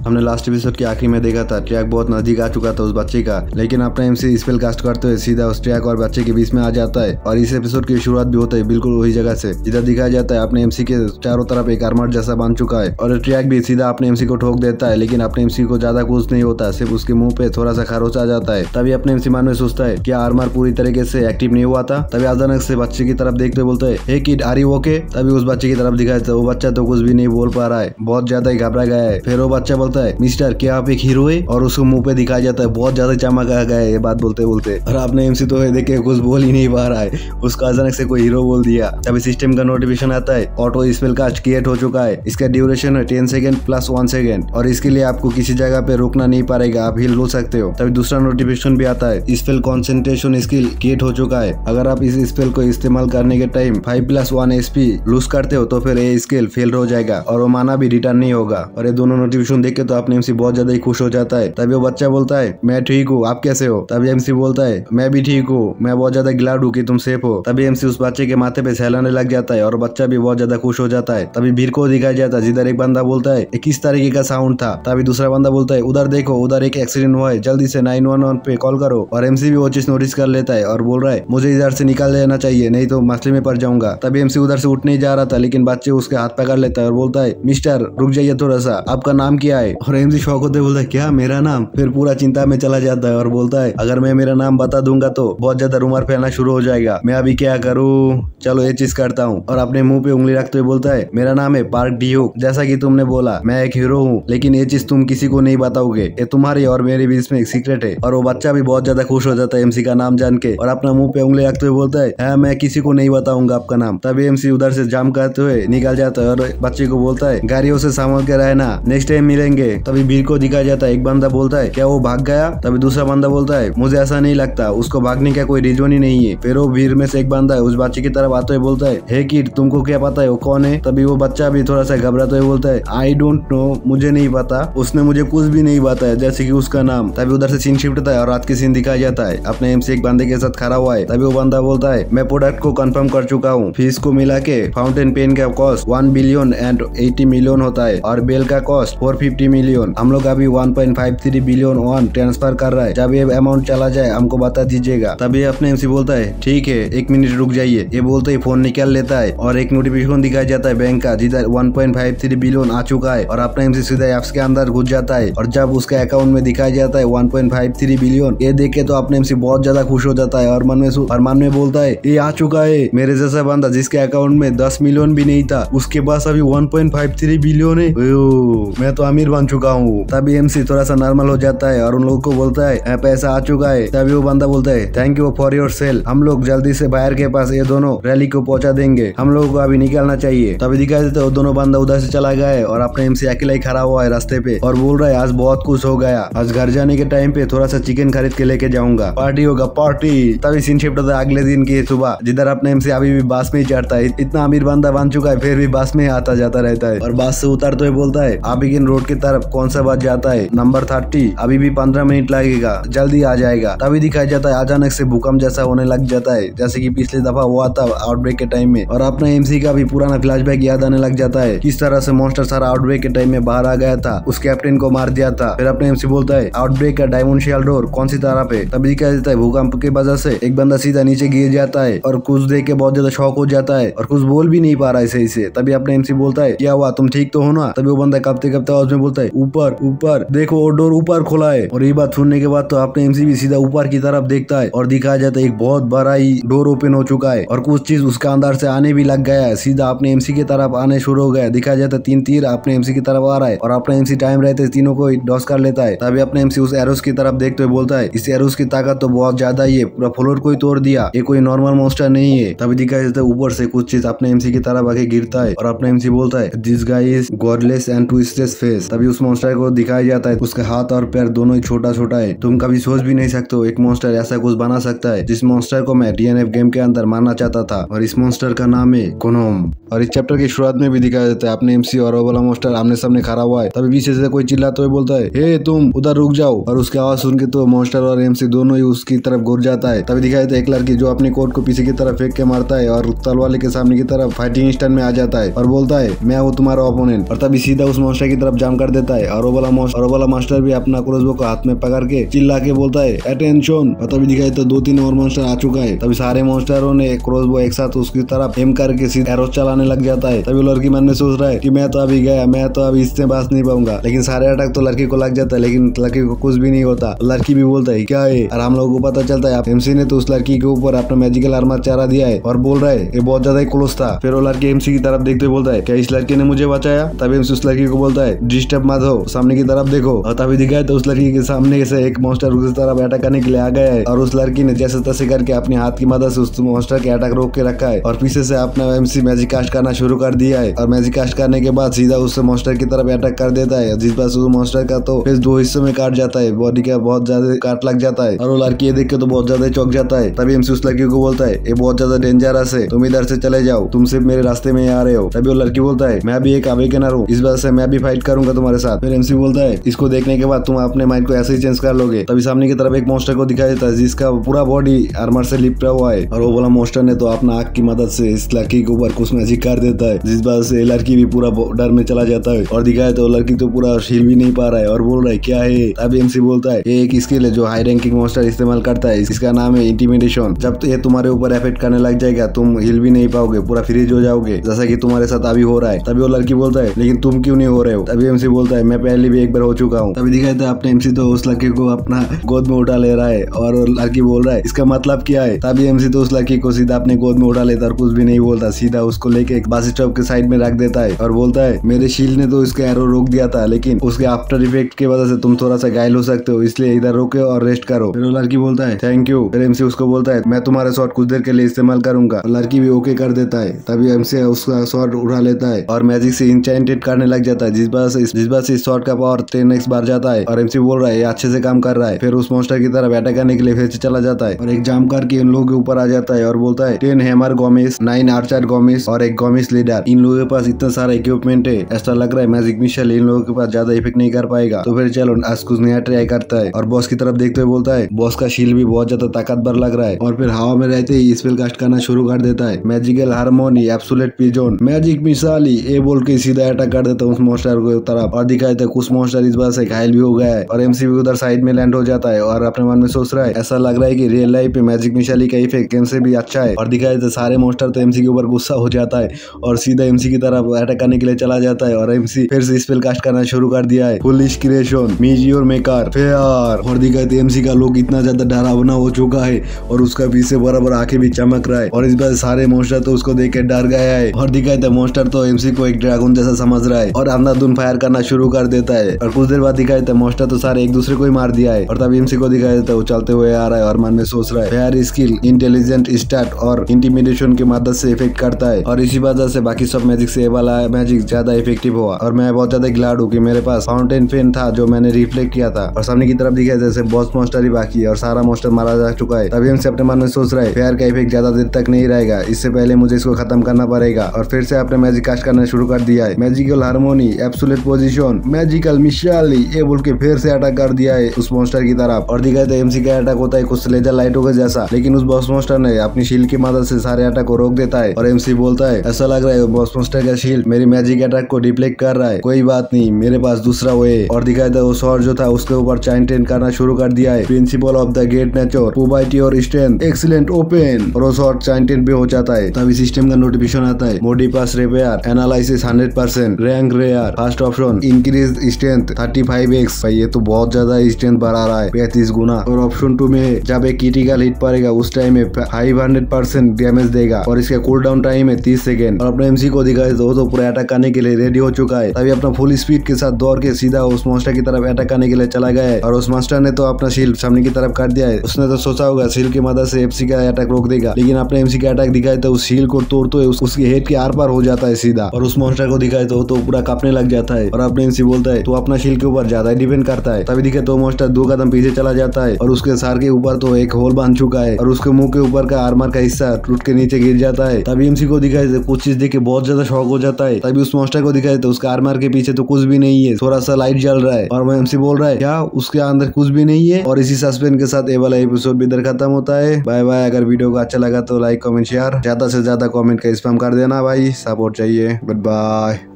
हमने last episode के आखिरी में देखा था ट्रैक बहुत नजदीक आ चुका था उस बच्चे का, लेकिन अपना एमसी स्पेल कास्ट करते हुए सीधा उस ट्रैक और बच्चे के बीच में आ जाता है। और इस एपिसोड की शुरुआत भी होता है बिल्कुल वही जगह से जिधर दिखाया जाता है अपने एमसी के चारों तरफ एक आर्मर जैसा बन चुका है और ट्रैक भी सीधा अपने एमसी को ठोक देता है, लेकिन अपने एमसी को ज्यादा कुछ नहीं होता, सिर्फ उसके मुंह पे थोड़ा सा खरोच आ जाता है। तभी अपने एमसी मन में सोचता है क्या आर्मर पूरी तरीके से एक्टिव नहीं हुआ था। तभी अचानक से बच्चे की तरफ देखते बोलता है हे किड आर यू ओके। तभी उस बच्चे की तरफ दिखाया था वो बच्चा तो कुछ भी नहीं बोल पा रहा है, बहुत ज्यादा ही घबरा गया है। फिर वो बच्चा बोलता है मिस्टर क्या आप एक हीरो है, और उसको मुंह पे दिखाया जाता है बहुत ज्यादा चमक आ गया है ये बात बोलते बोलते, और आपने एमसी तो है देखे कुछ बोल ही नहीं पा रहा है, उसको अचानक से कोई हीरो बोल दिया। तभी सिस्टम का नोटिफिकेशन आता है ऑटो स्पेल कास्ट क्रिएट हो चुका है, इसका ड्यूरेशन है 10 सेकंड प्लस 1 सेकंड और इसके लिए आपको किसी जगह पे रुकना नहीं पड़ेगा, आप हील हो सकते हो। तभी दूसरा नोटिफिकेशन भी आता है स्पेल कंसंट्रेशन स्किल क्रिएट हो चुका है, अगर आप इस स्पेल को इस्तेमाल करने के टाइम 5+1 HP लूज करते हो तो फिर ये स्किल फेल हो जाएगा और वो माना भी रिटर्न नहीं होगा। और ये दोनों नोटिफिकेशन देख के तो अपने एमसी बहुत ज्यादा ही खुश हो जाता है। तभी वो बच्चा बोलता है मैं ठीक हूँ, आप कैसे हो। तभी एमसी बोलता है मैं भी ठीक हूँ, मैं बहुत ज्यादा ग्लैड हूँ कि तुम सेफ हो। तभी एमसी उस बच्चे के माथे पे सहलाने लग जाता है और बच्चा भी बहुत ज्यादा खुश हो जाता है। तभी भीड़ को दिखाया जाता है जिधर एक बंदा बोलता है किस तरीके का साउंड था। तभी दूसरा बंदा बोलता है उधर देखो उधर एक एक्सीडेंट हुआ है, जल्दी से 911 पे कॉल करो। और एमसी भी वो चीज नोटिस कर लेता है और बोल रहा है मुझे इधर से निकाल लेना चाहिए नहीं तो मसले में पड़ जाऊंगा। तभी एमसी उधर से उठने ही जा रहा था लेकिन बच्चे उसके हाथ पकड़ लेता है और बोलता है मिस्टर रुक जाइए थोड़ा सा, आपका नाम क्या है। और एमसी शौक होते बोलता है क्या मेरा नाम। फिर पूरा चिंता में चला जाता है और बोलता है अगर मैं मेरा नाम बता दूंगा तो बहुत ज्यादा रूमर फैलना शुरू हो जाएगा, मैं अभी क्या करूँ, चलो ये चीज करता हूँ। और अपने मुंह पे उंगली रखते हुए बोलता है मेरा नाम है पार्क ड्यूक, जैसा कि तुमने बोला मैं एक हीरो हूँ, लेकिन ये चीज तुम किसी को नहीं बताओगे, ये तुम्हारी और मेरे बीच में एक सीक्रेट है। और वो बच्चा भी बहुत ज्यादा खुश हो जाता है एमसी का नाम जान के और अपना मुंह पे उंगली रखते हुए बोलता है मैं किसी को नहीं बताऊंगा आपका नाम। तभी एमसी उधर से जाम करते हुए निकल जाता है और बच्चे को बोलता है गाड़ियों से संभाल के रहना, नेक्स्ट टाइम मिलेंगे। तभी भीड़ को दिखाया जाता है एक बंदा बोलता है क्या वो भाग गया। तभी दूसरा बंदा बोलता है मुझे ऐसा नहीं लगता, उसको भागने का कोई रीजन ही नहीं है। फिर वो भीड़ में से एक बंदा है उस बच्चे की तरफ आते हुए बोलता है हे किड तुमको क्या पता है वो कौन है। तभी वो बच्चा भी थोड़ा सा घबराते हुए बोलता है आई डोंट नो, मुझे नहीं पता, उसने मुझे कुछ भी नहीं बताया जैसे कि उसका नाम। तभी उधर से सीन शिफ्ट होता है और रात की सीन दिखाया जाता है, अपने एमसी एक बंदे के साथ खड़ा हुआ है। तभी वो बंदा बोलता है मैं प्रोडक्ट को कंफर्म कर चुका हूँ, फीस को मिला के फाउंटेन पेन का कॉस्ट 1 बिलियन एंड 80 मिलियन होता है और बेल का कॉस्ट 450 मिलियन, हम लोग अभी 1.53 बिलियन वन ट्रांसफर कर रहा है, जब ये अमाउंट चला जाए हमको बता दीजिएगा। तभी अपने एमसी बोलता है ठीक है 1 मिनट रुक जाइए, ये बोलते ही फोन निकाल लेता है और एक नोटिफिकेशन दिखाया जाता है बैंक का जिधर 1.53 बिलियन आ चुका है। और अपना एमसी सीधा एप्स के अंदर घुस जाता है और जब उसके अकाउंट में दिखाया जाता है 1.53 बिलियन, ये देख के तो अपने एमसी बहुत ज्यादा खुश हो जाता है और मन में बोलता है ये आ चुका है, मेरे जैसा बंदा जिसके अकाउंट में 10 मिलियन भी नहीं था उसके पास अभी 1.53 बिलियन है, मैं तो अमीर बन चुका हूँ। तभी एमसी थोड़ा सा नॉर्मल हो जाता है और उन लोगों को बोलता है पैसा आ चुका है। तभी वो बंदा बोलता है thank you for your sale, हम लोग जल्दी से बाहर के पास ये दोनों रैली को पहुंचा देंगे, हम लोगों को अभी निकलना चाहिए। तभी दिखाई देता है वो दोनों बंदा उधर से चला गया है और अपने एमसी अकेला ही खड़ा हुआ है रास्ते पे और बोल रहा है आज बहुत कुछ हो गया, आज घर जाने के टाइम पे थोड़ा सा चिकन खरीद के लेके जाऊंगा, पार्टी होगा पार्टी। तभी सीन शिफ्ट होता है अगले दिन की सुबह जिधर अपने एमसी अभी भी बस में ही चढ़ता है, इतना अमीर बंदा बन चुका है फिर भी बस में आता जाता रहता है और बस से उतरते हुए बोलता है आबिगिन रोड की तरफ कौन सा बस जाता है नंबर 30, अभी भी 15 मिनट लगेगा, जल्दी आ जाएगा। तभी दिखाया जाता है अचानक से भूकंप जैसा होने लग जाता है जैसे कि पिछली दफा हुआ था आउटब्रेक के टाइम में, और अपने एमसी का भी पुराना फ्लैशबैक याद आने लग जाता है किस तरह से मॉन्स्टर सारा आउटब्रेक के टाइम में बाहर आ गया था, उस कैप्टन को मार दिया था। फिर अपने एमसी बोलता है आउटब्रेक का डायमेंशियल डोर कौन सी तरफ है। तभी दिखाया जाता है भूकंप की वजह से एक बंदा सीधा नीचे गिर जाता है और कुछ देख के बहुत ज्यादा शॉक हो जाता है और कुछ बोल भी नहीं पा रहा है सही से। तभी अपने एमसी बोलता है क्या हुआ तुम ठीक तो हो ना। तभी वो बंदा कपते कपते आवाज में बोलता है ऊपर ऊपर देखो वो डोर ऊपर खुला है। और ये बात सुनने के बाद तो अपने एमसी भी सीधा ऊपर की तरफ देखता है और दिखाया जाता है एक बहुत बड़ा ही डोर ओपन हो चुका है और कुछ चीज उसका अंदर से आने भी लग गया है, सीधा अपने एमसी की तरफ आने शुरू हो गया। दिखाया जाता है 3 तीर अपने एमसी की तरफ आ रहा है और अपने एमसी टाइम रहते तीनों को डॉस कर लेता है। तभी अपने एमसी उस एरोस की तरफ देखते हुए बोलता है इस एरोस की ताकत तो बहुत ज्यादा ही है, पूरा फ्लोर को ही तोड़ दिया, ये कोई नॉर्मल मॉन्स्टर नहीं है। तभी दिखाया जाता है ऊपर से कुछ चीज अपने एमसी की तरफ आके गिरता है और अपने एमसी बोलता है this guy is godless and twisted face. तभी उस मॉन्स्टर को दिखाया जाता है उसके हाथ और पैर दोनों ही छोटा छोटा है, तुम कभी सोच भी नहीं सकते हो एक मॉन्स्टर ऐसा कुछ बना सकता है। जिस मॉन्स्टर को मैं डीएनएफ गेम के अंदर मारना चाहता था और इस मॉन्स्टर का नाम है कोनोम। और इस चैप्टर की शुरुआत में भी दिखाया जाता है अपने एमसी और वो वाला मॉन्स्टर आमने सामने खड़ा हुआ है। तभी पीछे से कोई चिल्लाते हुए बोलता है हे तुम उधर रुक जाओ, और उसकी आवाज सुन के तो मॉन्स्टर और एमसी दोनों ही उसकी तरफ घुर जाता है। तभी दिखाया जाता है एक लड़की जो अपने कोट को पीछे की तरफ फेंक के मारता है और तलवार के सामने की तरफ फाइटिंग स्टाइल में आ जाता है और बोलता है मैं हूँ तुम्हारा ओपोनेंट। और तभी सीधा उस मॉन्स्टर की तरफ जाम कर कर देता है और वो वाला मास्टर भी अपना क्रॉसबो को हाथ में पकड़ के चिल्ला के बोलता है अटेंशन। और तभी दिखाई तो 2-3 और मॉन्स्टर आ चुका है। तभी सारे मॉन्स्टरों ने क्रॉसबो एक साथ उसकी तरफ एम करके सीधे एरो चलाने लग जाता है। तभी लड़की मन में सोच रहा है कि मैं तो अभी गया, मैं तो अभी इससे बच नहीं पाऊंगा। लेकिन सारे अटैक तो लड़की को लग जाता है, लेकिन लड़की को कुछ भी नहीं होता। लड़की भी बोलता है क्या है, और हम लोगों को पता चलता है एमसी ने तो उस लड़की के ऊपर अपना मैजिकल आर्मर चढ़ा दिया है और बोल रहा है ये बहुत ज्यादा क्लोज था। फिर वो लड़की एमसी की तरफ देखते हुए बोलता है क्या इस लड़की ने मुझे बचाया। तभी एमसी उस लड़की को बोलता है डिस्टर्ब मत हो, सामने की तरफ देखो। और तभी दिखाए तो उस लड़की के सामने से एक मॉन्स्टर उसकी तरफ अटैक करने के लिए आ गया है और उस लड़की ने जैसे तैसे करके अपने हाथ की मदद से उस मॉन्स्टर के अटैक रोक के रखा है और पीछे से अपना एमसी मैजिक कास्ट करना शुरू कर दिया है। और मैजिक कास्ट करने के बाद सीधा उस मॉन्स्टर की तरफ अटैक कर देता है, जिस पर उस मॉन्स्टर का तो फेस 2 हिस्सों में काट जाता है, बॉडी का बहुत ज्यादा काट लग जाता है। और वो लड़की ये देख के तो बहुत ज्यादा चौंक जाता है। तभी एमसी उस लड़की को बोलता है ये बहुत ज्यादा डेंजरस है, तुम इधर से चले जाओ, तुम सिर्फ मेरे रास्ते में आ रहे हो। तभी वो लड़की बोलता है मैं भी एक अवेकनर हूँ, इस वजह से मैं भी फाइट करूंगा तुम्हारे साथ। फिर एमसी बोलता है इसको देखने के बाद तुम अपने माइंड को ऐसे ही चेंज कर लोगे। तभी सामने की तरफ एक मॉन्स्टर को दिखाई देता है जिसका पूरा बॉडी आर्मर से लिपटा हुआ है और वो वाला मॉन्स्टर ने तो अपना आग की मदद से इस लड़की के ऊपर कुछ मैजिक कर देता है, जिस वजह से लड़की भी पूरा डर में चला जाता है। और दिखाए तो लड़की तो पूरा हिल भी नहीं पा रहा है और बोल रहा है क्या है। तब एमसी बोलता है ये एक स्किल है जो हाई रैंकिंग मॉन्स्टर इस्तेमाल करता है, इसका नाम है इंटिमिडेशन। जब ये तुम्हारे ऊपर इफेक्ट करने लग जाएगा तुम हिल भी नहीं पाओगे, पूरा फ्रीज हो जाओगे, जैसा कि तुम्हारे साथ अभी हो रहा है। तभी वो लड़की बोलता है लेकिन तुम क्यों नहीं हो रहे हो। तभी एमसी बोलता है मैं पहले भी एक बार हो चुका हूँ। तभी दिखाई था अपने एमसी तो उस लड़की को अपना गोद में उठा ले रहा है और लड़की बोल रहा है इसका मतलब क्या है। तभी एमसी तो उस लड़की को सीधा अपने गोद में उठा लेता और कुछ भी नहीं बोलता, सीधा उसको लेके एक बस स्टॉप के साइड में रख देता है और बोलता है मेरे शील्ड ने तो इसका एरो रोक दिया था, लेकिन उसके आफ्टर इफेक्ट की वजह से तुम थोड़ा सा घायल हो सकते हो, इसलिए इधर रोके और रेस्ट करो। फिर वो लड़की बोलता है थैंक यू। फिर एमसी उसको बोलता है मैं तुम्हारा शॉट कुछ देर के लिए इस्तेमाल करूंगा। लड़की भी ओके कर देता है। तभी एमसी उसका शॉट उठा लेता है और मैजिक से इंचेंटेड करने लग जाता है, जिस वजह से इस शॉट का पावर 10x बढ़ जाता है। और एमसी बोल रहा है ये अच्छे से काम कर रहा है। फिर उस मॉन्स्टर की तरफ अटैक करने के लिए फिर से चला जाता है और एक जाम करके इन लोगों के ऊपर आ जाता है और बोलता है 10 हैमर गोमिस, 9 आर्चर गोमिस और एक गोमिस लीडर। इन लोगों के पास इतना सारा इक्विपमेंट है, ऐसा लग रहा है मैजिक मिशेल इन लोगों के पास ज्यादा इफेक्ट नहीं कर पाएगा। तो फिर चलो आज कुछ नया ट्राई करता है और बॉस की तरफ देखते हुए बोलता है बॉस का शील्ड भी बहुत ज्यादा ताकतवर लग रहा है। और फिर हवा में रहते ही स्पेल कास्ट करना शुरू कर देता है मैजिकल हार्मोनी, एब्सोल्यूट पिजन, मैजिक मिसाली ये बोल के सीधा अटैक कर देता है उस मॉन्स्टर को तरफ। और दिखाई था कुछ मॉन्स्टर इस वजह से घायल भी हो गया है और एमसी भी उधर साइड में लैंड हो जाता है और अपने मन में सोच रहा है ऐसा लग रहा है कि रियल लाइफ पे मैजिक मिसाली का इफेक्ट गेम से भी अच्छा है। और दिखाई था सारे मॉन्स्टर तो एमसी के ऊपर गुस्सा हो जाता है और सीधा एमसी की तरफ अटैक करने के लिए चला जाता है और एमसी फिर से स्पेल कास्ट करना शुरू कर दिया है फुलिश क्रिएशन, मीजियोर मेकर, फेयर। और दिखाई था एमसी का लोग इतना ज्यादा डरावना हो चुका है और उसका पीछे बराबर आंखें भी चमक रहा है और इस बार सारे मॉन्स्टर तो उसको देख के डर गया है। और दिखाई था मॉन्स्टर तो एमसी को एक ड्रैगन जैसा समझ रहा है और अंधाधुन फायर करना शुरू कर देता है। और कुछ देर बाद दिखाई था मॉन्स्टर तो सारे एक दूसरे को ही मार दिया है और तब एमसी को दिखाई देता है वो चलते हुए आ रहा है और मन में सोच रहा है फेयर स्किल, इंटेलिजेंट स्टैट और इंटिमिडेशन की मदद से इफेक्ट करता है और इसी वजह से बाकी सब मैजिक से वाला मैजिक ज्यादा इफेक्टिव हुआ। और मैं बहुत ज्यादा ग्लैड हूँ कि मेरे पास फाउंटेन पेन था जो मैंने रिफ्लेक्ट किया था। और सामने की तरफ दिखाई जैसे बॉस मॉन्स्टर ही बाकी है और सारा मॉन्स्टर मारा जा चुका है। तभी हमसे अपने मन में सोच रहा है फेयर का इफेक्ट ज्यादा देर तक नहीं रहेगा, इससे पहले मुझे इसको खत्म करना पड़ेगा। और फिर से अपने मैजिक कास्ट करना शुरू कर दिया है magical harmony, absolute position, magical मिशाली ये बोल के फिर से अटैक कर दिया है उस मॉन्स्टर की तरफ। और दिखाई था एमसी का अटैक होता है कुछ लेजर लाइटों के जैसा, लेकिन उस बॉस मॉन्स्टर ने अपनी शील्ड की मदद से सारे अटैक को रोक देता है। और एमसी बोलता है ऐसा लग रहा है बॉस मॉन्स्टर का शील्ड मेरी मैजिक अटैक को डिफ्लेक्ट कर रहा है, कोई बात नहीं मेरे पास दूसरा वे। और दिखाई था वो शॉट जो था उसके ऊपर चाइन टेन करना शुरू कर दिया है principle of the gate nature, probity और स्ट्रेंथ, एक्सीलेंट ओपन। और वो शॉट चाइन टेन पे हो जाता है। तभी सिस्टम का नोटिफिकेशन आता है मोडी पास repair, analysis 100%, rank rare, first option increase strength 35x। भाई ये तो बहुत ज्यादा स्ट्रेंथ बढ़ा रहा है 35 गुना। और ऑप्शन 2 में जब एक क्रिटिकल हिट पड़ेगा उस टाइम में 500% डैमेज देगा और इसका कूल डाउन टाइम है 30 सेकंड। और अपने एमसी को दिखाए तो पूरा अटैक करने के लिए रेडी हो चुका है। तभी अपना फुल स्पीड के साथ दौड़ के सीधा उस मॉन्स्टर की तरफ अटैक करने के लिए चला गया है। और उस मॉन्स्टर ने तो अपना शील्ड सामने की तरफ काट दिया है। उसने तो सोचा होगा शील्ड की मदद से एमसी का अटैक रोक देगा, लेकिन अपने एमसी का अटैक दिखाए तो उस शील्ड को तोड़ते हुए उसकी हेड के आर पार हो जाता है सीधा। और उस मॉन्स्टर को दिखाए तो पूरा कांपने लग जाता है। और अपने एमसी बोलता है तो अपना शील्ड के ऊपर ज्यादा डिपेंड करता है। तभी दिखे तो मॉन्स्टर 2 कदम पीछे चला जाता है और उसके सर के ऊपर तो एक होल बन चुका है और उसके मुंह के ऊपर का आर्मर का हिस्सा टूट के नीचे गिर जाता है। तभी एमसी को दिखाए तो कुछ चीज देख के बहुत ज्यादा शॉक हो जाता है। तभी उस मॉन्स्टर को दिखाए तो उसका आर्मर के पीछे तो कुछ भी नहीं है, थोड़ा सा लाइट जल रहा है। और वो एमसी बोल रहा है क्या उसके अंदर कुछ भी नहीं है। और इसी सस्पेंस के साथ ये वाला एपिसोड भी इधर खत्म होता है। Bye bye. अगर वीडियो को अच्छा लगा तो लाइक कमेंट शेयर, ज्यादा से ज्यादा कमेंट का स्पैम कर देना भाई, सपोर्ट चाहिए। Good bye.